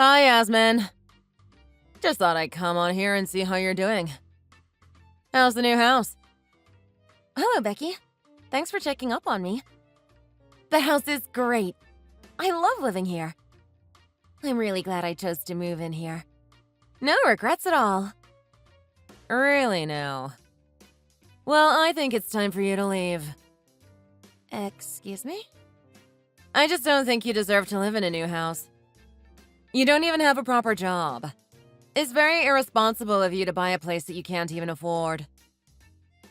Hi, Yasmin. Just thought I'd come on here and see how you're doing. How's the new house? Hello, Becky. Thanks for checking up on me. The house is great. I love living here. I'm really glad I chose to move in here. No regrets at all. Really now? Well, I think it's time for you to leave. Excuse me? I just don't think you deserve to live in a new house. You don't even have a proper job. It's very irresponsible of you to buy a place that you can't even afford.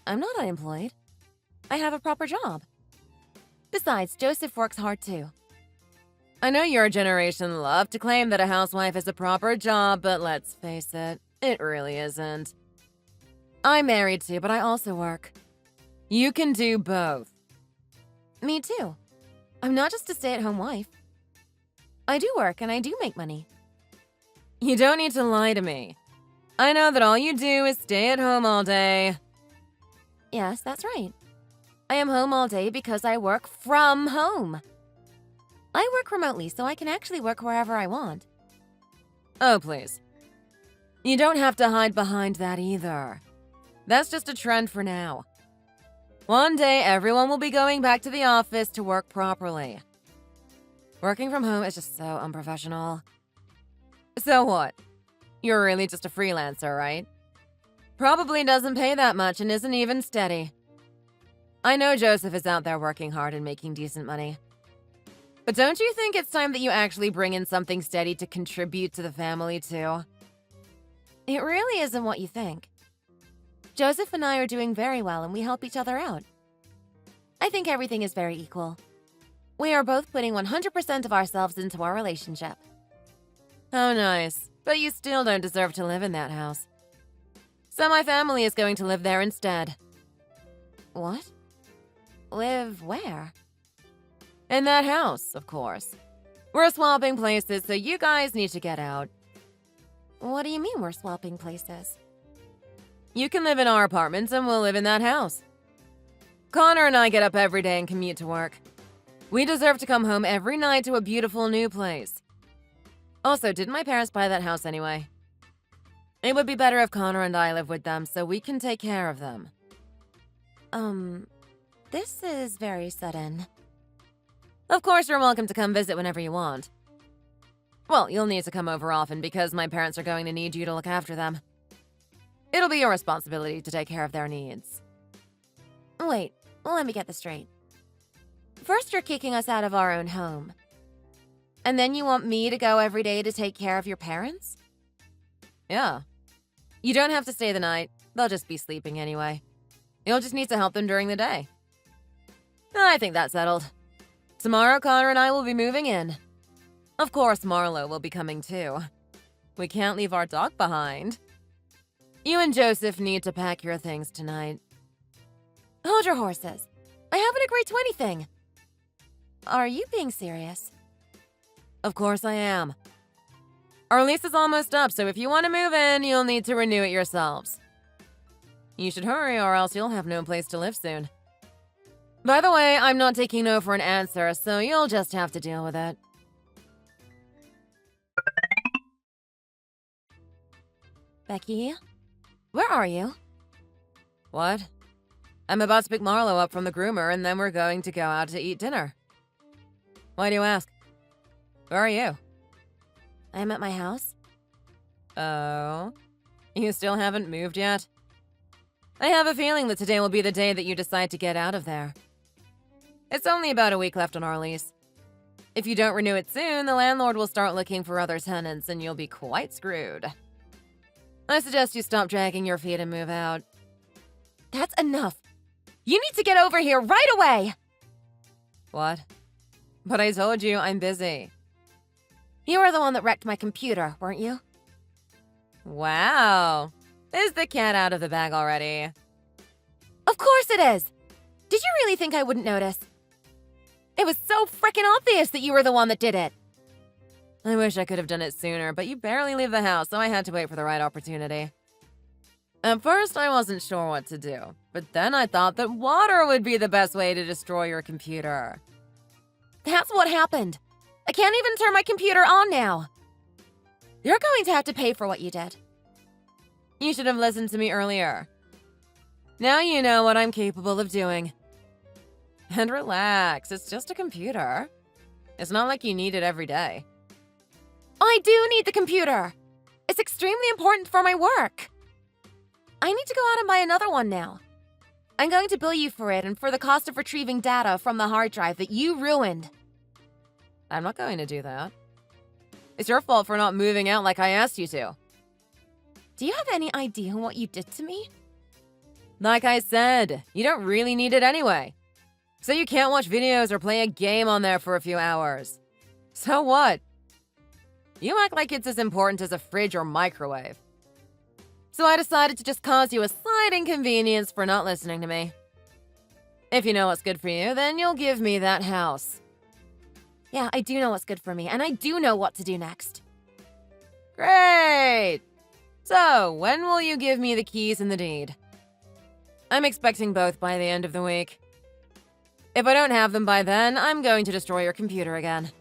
I'm not unemployed. I have a proper job. Besides, Joseph works hard too. I know your generation love to claim that a housewife is a proper job, but let's face it, it really isn't. I'm married too, but I also work. You can do both. Me too. I'm not just a stay-at-home wife. I do work and I do make money. You don't need to lie to me. I know that all you do is stay at home all day. Yes, that's right. I am home all day because I work from home. I work remotely, so I can actually work wherever I want. Oh, please. You don't have to hide behind that either. That's just a trend for now. One day, everyone will be going back to the office to work properly. Working from home is just so unprofessional. So what? You're really just a freelancer, right? Probably doesn't pay that much and isn't even steady. I know Joseph is out there working hard and making decent money. But don't you think it's time that you actually bring in something steady to contribute to the family, too? It really isn't what you think. Joseph and I are doing very well and we help each other out. I think everything is very equal. We are both putting 100% of ourselves into our relationship. How nice. But you still don't deserve to live in that house. So my family is going to live there instead. What? Live where? In that house, of course. We're swapping places, so you guys need to get out. What do you mean we're swapping places? You can live in our apartments and we'll live in that house. Connor and I get up every day and commute to work. We deserve to come home every night to a beautiful new place. Also, didn't my parents buy that house anyway? It would be better if Connor and I live with them so we can take care of them. This is very sudden. Of course, you're welcome to come visit whenever you want. Well, you'll need to come over often because my parents are going to need you to look after them. It'll be your responsibility to take care of their needs. Wait, let me get this straight. First, you're kicking us out of our own home. And then you want me to go every day to take care of your parents? Yeah. You don't have to stay the night. They'll just be sleeping anyway. You'll just need to help them during the day. I think that's settled. Tomorrow, Connor and I will be moving in. Of course, Marlo will be coming too. We can't leave our dog behind. You and Joseph need to pack your things tonight. Hold your horses. I haven't agreed to anything. Are you being serious? Of course I am. Our lease is almost up, so if you want to move in, you'll need to renew it yourselves. You should hurry or else you'll have no place to live soon. By the way, I'm not taking no for an answer, so you'll just have to deal with it. Becky, where are you? What? I'm about to pick Marlo up from the groomer, and then we're going to go out to eat dinner. Why do you ask? Where are you? I'm at my house. Oh? You still haven't moved yet? I have a feeling that today will be the day that you decide to get out of there. It's only about a week left on our lease. If you don't renew it soon, the landlord will start looking for other tenants and you'll be quite screwed. I suggest you stop dragging your feet and move out. That's enough. You need to get over here right away! What? But I told you, I'm busy. You were the one that wrecked my computer, weren't you? Wow. Is the cat out of the bag already? Of course it is! Did you really think I wouldn't notice? It was so frickin' obvious that you were the one that did it! I wish I could have done it sooner, but you barely leave the house, so I had to wait for the right opportunity. At first, I wasn't sure what to do, but then I thought that water would be the best way to destroy your computer. That's what happened. I can't even turn my computer on now. You're going to have to pay for what you did. You should have listened to me earlier. Now you know what I'm capable of doing. And relax, it's just a computer. It's not like you need it every day. I do need the computer. It's extremely important for my work. I need to go out and buy another one now. I'm going to bill you for it and for the cost of retrieving data from the hard drive that you ruined. I'm not going to do that. It's your fault for not moving out like I asked you to. Do you have any idea what you did to me? Like I said, you don't really need it anyway. So you can't watch videos or play a game on there for a few hours. So what? You act like it's as important as a fridge or microwave. So I decided to just cause you a slight inconvenience for not listening to me. If you know what's good for you, then you'll give me that house. Yeah, I do know what's good for me, and I do know what to do next. Great! So, when will you give me the keys and the deed? I'm expecting both by the end of the week. If I don't have them by then, I'm going to destroy your computer again.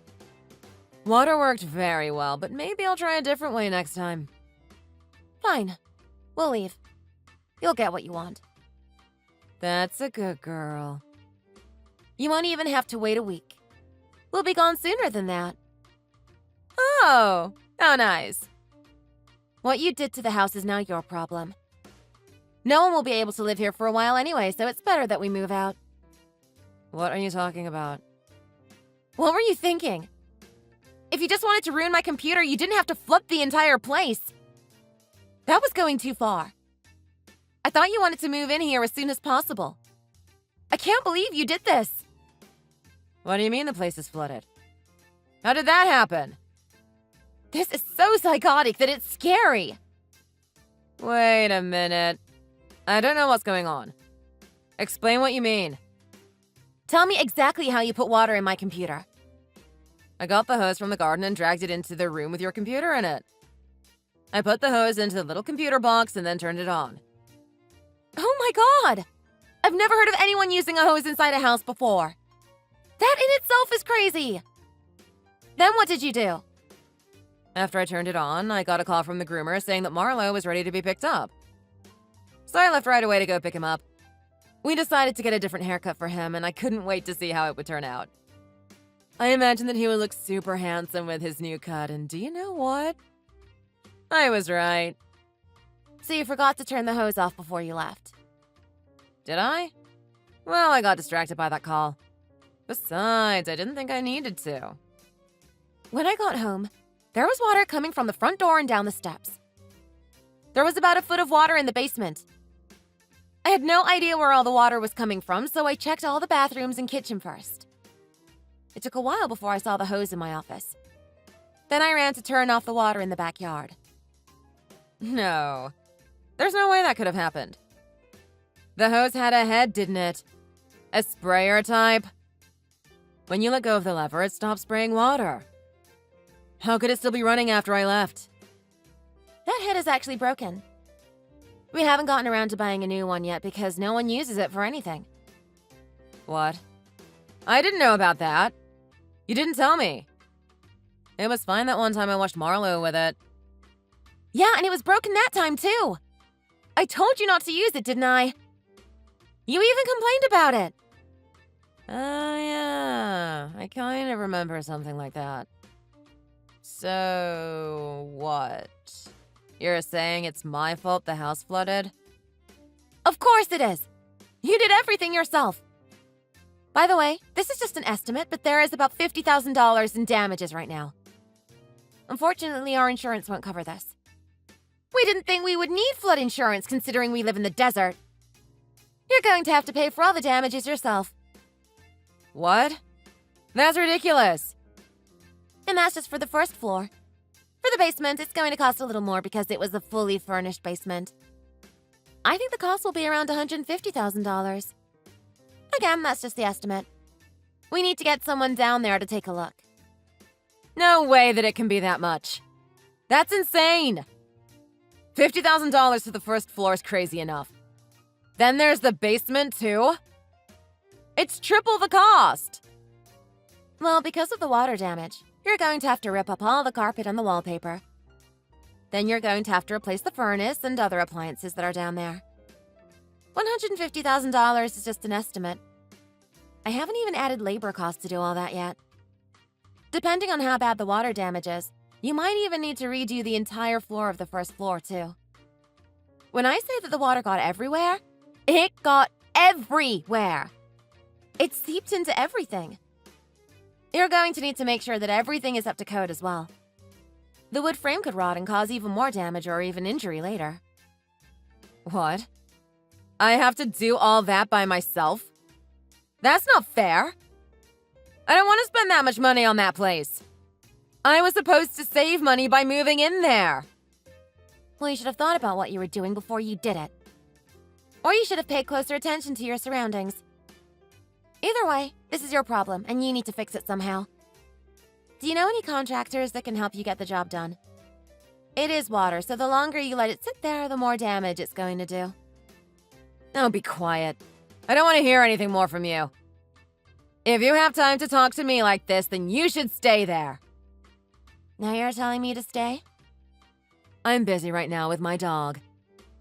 Water worked very well, but maybe I'll try a different way next time. Fine. We'll leave. You'll get what you want. That's a good girl. You won't even have to wait a week. We'll be gone sooner than that. Oh, how nice. What you did to the house is now your problem. No one will be able to live here for a while anyway, so it's better that we move out. What are you talking about? What were you thinking? If you just wanted to ruin my computer, you didn't have to flip the entire place. That was going too far. I thought you wanted to move in here as soon as possible. I can't believe you did this. What do you mean the place is flooded? How did that happen? This is so psychotic that it's scary. Wait a minute. I don't know what's going on. Explain what you mean. Tell me exactly how you put water in my computer. I got the hose from the garden and dragged it into the room with your computer in it. I put the hose into the little computer box and then turned it on. Oh my god! I've never heard of anyone using a hose inside a house before. That in itself is crazy! Then what did you do? After I turned it on, I got a call from the groomer saying that Marlo was ready to be picked up. So I left right away to go pick him up. We decided to get a different haircut for him, and I couldn't wait to see how it would turn out. I imagined that he would look super handsome with his new cut, and do you know what? I was right. So you forgot to turn the hose off before you left. Did I? Well, I got distracted by that call. Besides, I didn't think I needed to. When I got home, there was water coming from the front door and down the steps. There was about a foot of water in the basement. I had no idea where all the water was coming from, so I checked all the bathrooms and kitchen first. It took a while before I saw the hose in my office. Then I ran to turn off the water in the backyard. No. There's no way that could have happened. The hose had a head, didn't it? A sprayer type? When you let go of the lever, it stopped spraying water. How could it still be running after I left? That head is actually broken. We haven't gotten around to buying a new one yet because no one uses it for anything. What? I didn't know about that. You didn't tell me. It was fine that one time I watched Marlo with it. Yeah, and it was broken that time too. I told you not to use it, didn't I? You even complained about it. Oh, yeah. I kind of remember something like that. So, what? You're saying it's my fault the house flooded? Of course it is. You did everything yourself. By the way, this is just an estimate, but there is about $50,000 in damages right now. Unfortunately, our insurance won't cover this. We didn't think we would need flood insurance considering we live in the desert. You're going to have to pay for all the damages yourself. What? That's ridiculous. And that's just for the first floor. For the basement, it's going to cost a little more because it was a fully furnished basement. I think the cost will be around $150,000. Again, that's just the estimate. We need to get someone down there to take a look. No way that it can be that much. That's insane. $50,000 for the first floor is crazy enough. Then there's the basement, too? It's triple the cost. Well, because of the water damage, you're going to have to rip up all the carpet and the wallpaper. Then you're going to have to replace the furnace and other appliances that are down there. $150,000 is just an estimate. I haven't even added labor costs to do all that yet. Depending on how bad the water damage is, you might even need to redo the entire floor of the first floor, too. When I say that the water got everywhere, it got everywhere. It seeped into everything. You're going to need to make sure that everything is up to code as well. The wood frame could rot and cause even more damage or even injury later. What? I have to do all that by myself? That's not fair. I don't want to spend that much money on that place. I was supposed to save money by moving in there. Well, you should have thought about what you were doing before you did it. Or you should have paid closer attention to your surroundings. Either way, this is your problem, and you need to fix it somehow. Do you know any contractors that can help you get the job done? It is water, so the longer you let it sit there, the more damage it's going to do. Oh, be quiet. I don't want to hear anything more from you. If you have time to talk to me like this, then you should stay there. Now you're telling me to stay? I'm busy right now with my dog.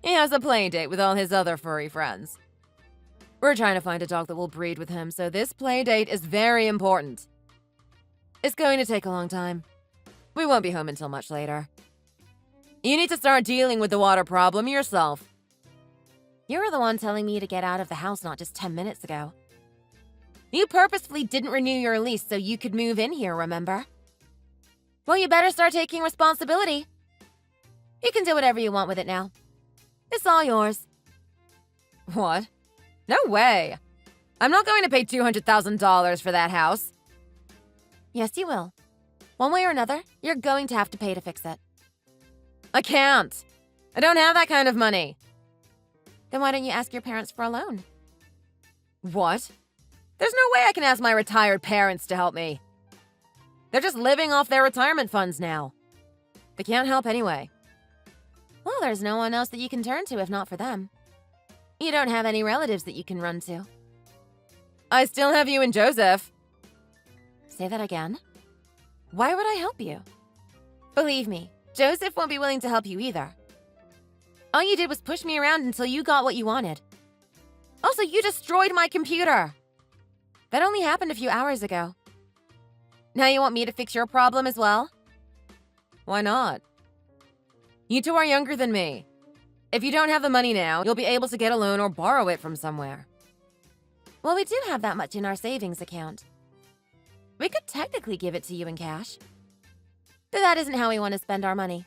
He has a play date with all his other furry friends. We're trying to find a dog that will breed with him, so this play date is very important. It's going to take a long time. We won't be home until much later. You need to start dealing with the water problem yourself. You were the one telling me to get out of the house not just 10 minutes ago. You purposefully didn't renew your lease so you could move in here, remember? Well, you better start taking responsibility. You can do whatever you want with it now. It's all yours. What? No way. I'm not going to pay $200,000 for that house. Yes, you will. One way or another, you're going to have to pay to fix it. I can't. I don't have that kind of money. Then why don't you ask your parents for a loan? What? There's no way I can ask my retired parents to help me. They're just living off their retirement funds now. They can't help anyway. Well, there's no one else that you can turn to if not for them. You don't have any relatives that you can run to. I still have you and Joseph. Say that again? Why would I help you? Believe me, Joseph won't be willing to help you either. All you did was push me around until you got what you wanted. Also, you destroyed my computer. That only happened a few hours ago. Now you want me to fix your problem as well? Why not? You two are younger than me. If you don't have the money now, you'll be able to get a loan or borrow it from somewhere. Well, we do have that much in our savings account. We could technically give it to you in cash. But that isn't how we want to spend our money.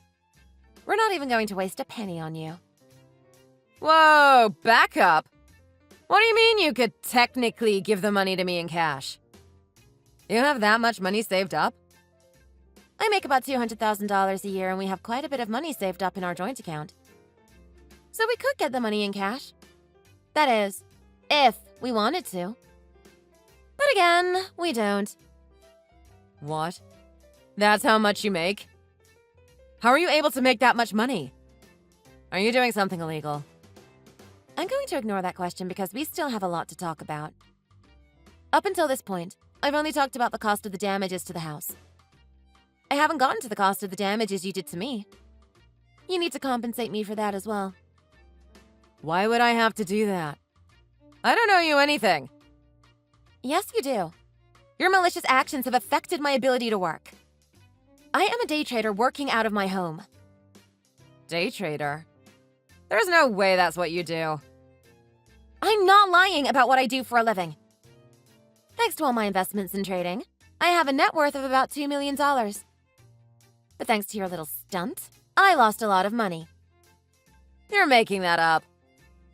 We're not even going to waste a penny on you. Whoa, back up. What do you mean you could technically give the money to me in cash? You have that much money saved up? I make about $200,000 a year, and we have quite a bit of money saved up in our joint account. So we could get the money in cash. That is, if we wanted to. But again, we don't. What? That's how much you make? How are you able to make that much money? Are you doing something illegal? I'm going to ignore that question because we still have a lot to talk about. Up until this point, I've only talked about the cost of the damages to the house. I haven't gotten to the cost of the damages you did to me. You need to compensate me for that as well. Why would I have to do that? I don't owe you anything. Yes, you do. Your malicious actions have affected my ability to work. I am a day trader working out of my home. Day trader? There's no way that's what you do. I'm not lying about what I do for a living. Thanks to all my investments in trading, I have a net worth of about $2 million. But thanks to your little stunt, I lost a lot of money. You're making that up.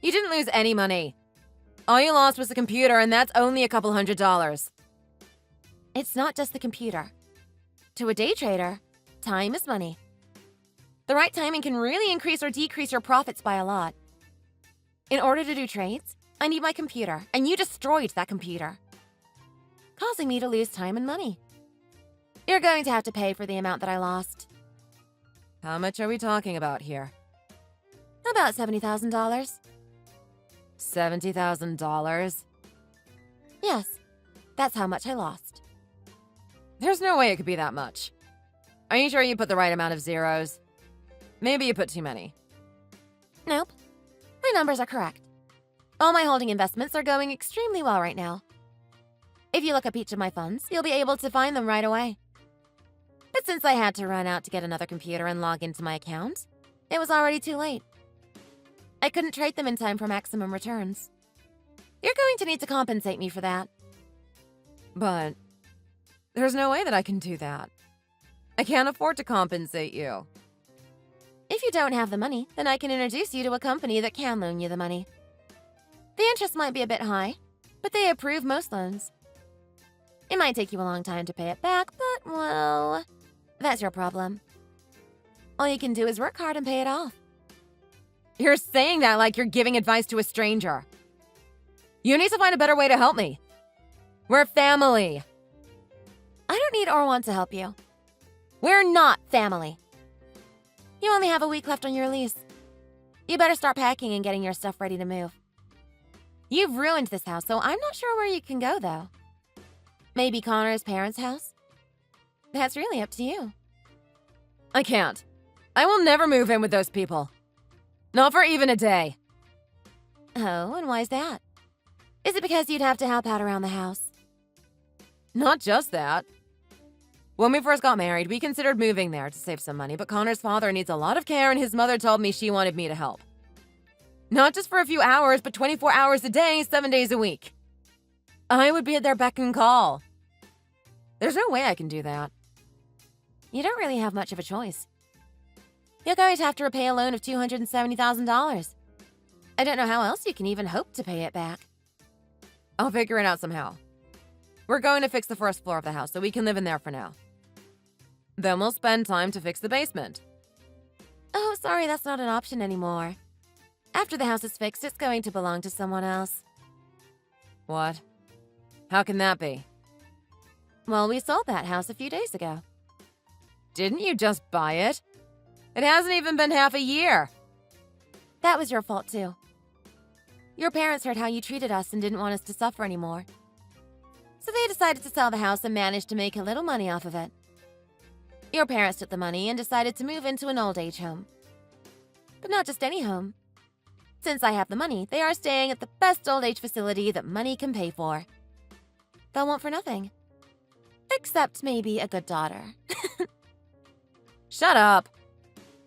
You didn't lose any money. All you lost was the computer, and that's only a couple $100. It's not just the computer. To a day trader, time is money. The right timing can really increase or decrease your profits by a lot. In order to do trades, I need my computer, and you destroyed that computer, causing me to lose time and money. You're going to have to pay for the amount that I lost. How much are we talking about here? About $70,000. $70,000? Yes, that's how much I lost. There's no way it could be that much. Are you sure you put the right amount of zeros? Maybe you put too many. Nope. My numbers are correct. All my holding investments are going extremely well right now. If you look up each of my funds, you'll be able to find them right away. But since I had to run out to get another computer and log into my account, it was already too late. I couldn't trade them in time for maximum returns. You're going to need to compensate me for that. But there's no way that I can do that. I can't afford to compensate you. If you don't have the money, then I can introduce you to a company that can loan you the money. The interest might be a bit high, but they approve most loans. It might take you a long time to pay it back, but, well, that's your problem. All you can do is work hard and pay it off. You're saying that like you're giving advice to a stranger. You need to find a better way to help me. We're family. I don't need or want to help you. We're not family. You only have a week left on your lease. You better start packing and getting your stuff ready to move. You've ruined this house, so I'm not sure where you can go, though. Maybe Connor's parents' house? That's really up to you. I can't. I will never move in with those people. Not for even a day. Oh, and why's that? Is it because you'd have to help out around the house? Not just that. When we first got married, we considered moving there to save some money, but Connor's father needs a lot of care and his mother told me she wanted me to help. Not just for a few hours, but 24 hours a day, 7 days a week. I would be at their beck and call. There's no way I can do that. You don't really have much of a choice. You're going to have to repay a loan of $270,000. I don't know how else you can even hope to pay it back. I'll figure it out somehow. We're going to fix the first floor of the house so we can live in there for now. Then we'll spend time to fix the basement. Oh, sorry, that's not an option anymore. After the house is fixed, it's going to belong to someone else. What? How can that be? Well, we sold that house a few days ago. Didn't you just buy it? It hasn't even been half a year. That was your fault, too. Your parents heard how you treated us and didn't want us to suffer anymore. So they decided to sell the house and managed to make a little money off of it. Your parents took the money and decided to move into an old age home. But not just any home. Since I have the money, they are staying at the best old age facility that money can pay for. They'll want for nothing. Except maybe a good daughter. Shut up.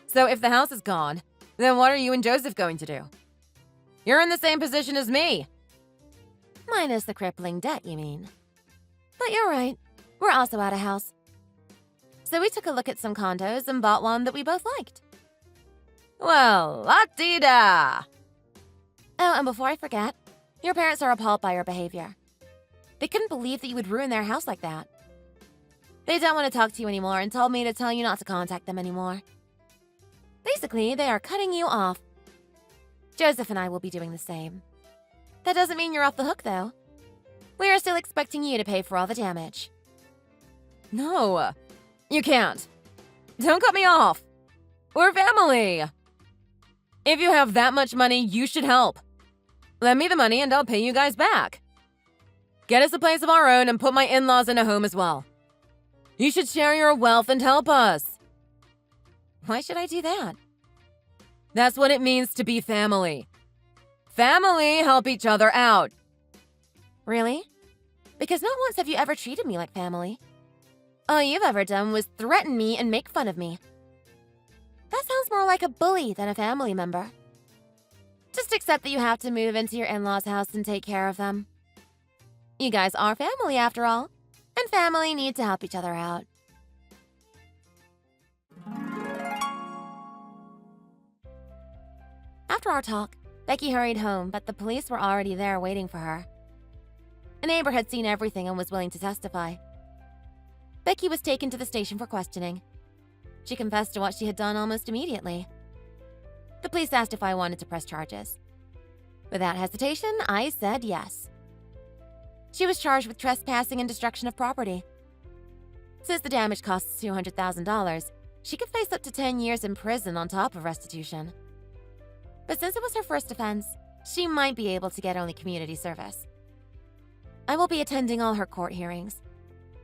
So if the house is gone, then what are you and Joseph going to do? You're in the same position as me. Minus the crippling debt, you mean? But you're right. We're also out of house. So we took a look at some condos and bought one that we both liked. Well, la-dee-da. Oh, and before I forget, your parents are appalled by your behavior. They couldn't believe that you would ruin their house like that. They don't want to talk to you anymore and told me to tell you not to contact them anymore. Basically, they are cutting you off. Joseph and I will be doing the same. That doesn't mean you're off the hook, though. We are still expecting you to pay for all the damage. No, you can't. Don't cut me off. We're family. If you have that much money, you should help. Lend me the money and I'll pay you guys back. Get us a place of our own and put my in-laws in a home as well. You should share your wealth and help us. Why should I do that? That's what it means to be family. Family help each other out. Really? Because not once have you ever treated me like family. All you've ever done was threaten me and make fun of me. That sounds more like a bully than a family member. Just accept that you have to move into your in-laws' house and take care of them. You guys are family after all, and family need to help each other out. After our talk, Becky hurried home, but the police were already there waiting for her. A neighbor had seen everything and was willing to testify. Becky was taken to the station for questioning. She confessed to what she had done almost immediately. The police asked if I wanted to press charges. Without hesitation, I said yes. She was charged with trespassing and destruction of property. Since the damage costs $200,000, she could face up to 10 years in prison on top of restitution. But since it was her first offense, she might be able to get only community service. I will be attending all her court hearings.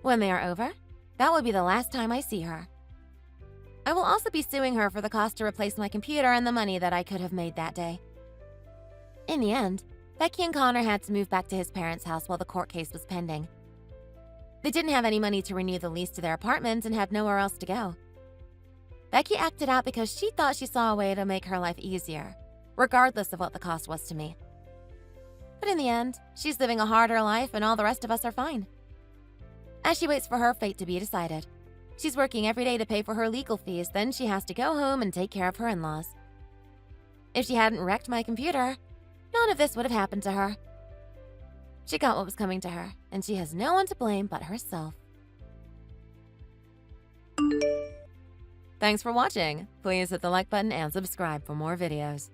When they are over, that will be the last time I see her. I will also be suing her for the cost to replace my computer and the money that I could have made that day. In the end, Becky and Connor had to move back to his parents' house while the court case was pending. They didn't have any money to renew the lease to their apartment and had nowhere else to go. Becky acted out because she thought she saw a way to make her life easier, regardless of what the cost was to me. But in the end, she's living a harder life and all the rest of us are fine. As she waits for her fate to be decided, she's working every day to pay for her legal fees, then she has to go home and take care of her in-laws. If she hadn't wrecked my computer, none of this would have happened to her. She got what was coming to her, and she has no one to blame but herself. Thanks for watching. Please hit the like button and subscribe for more videos.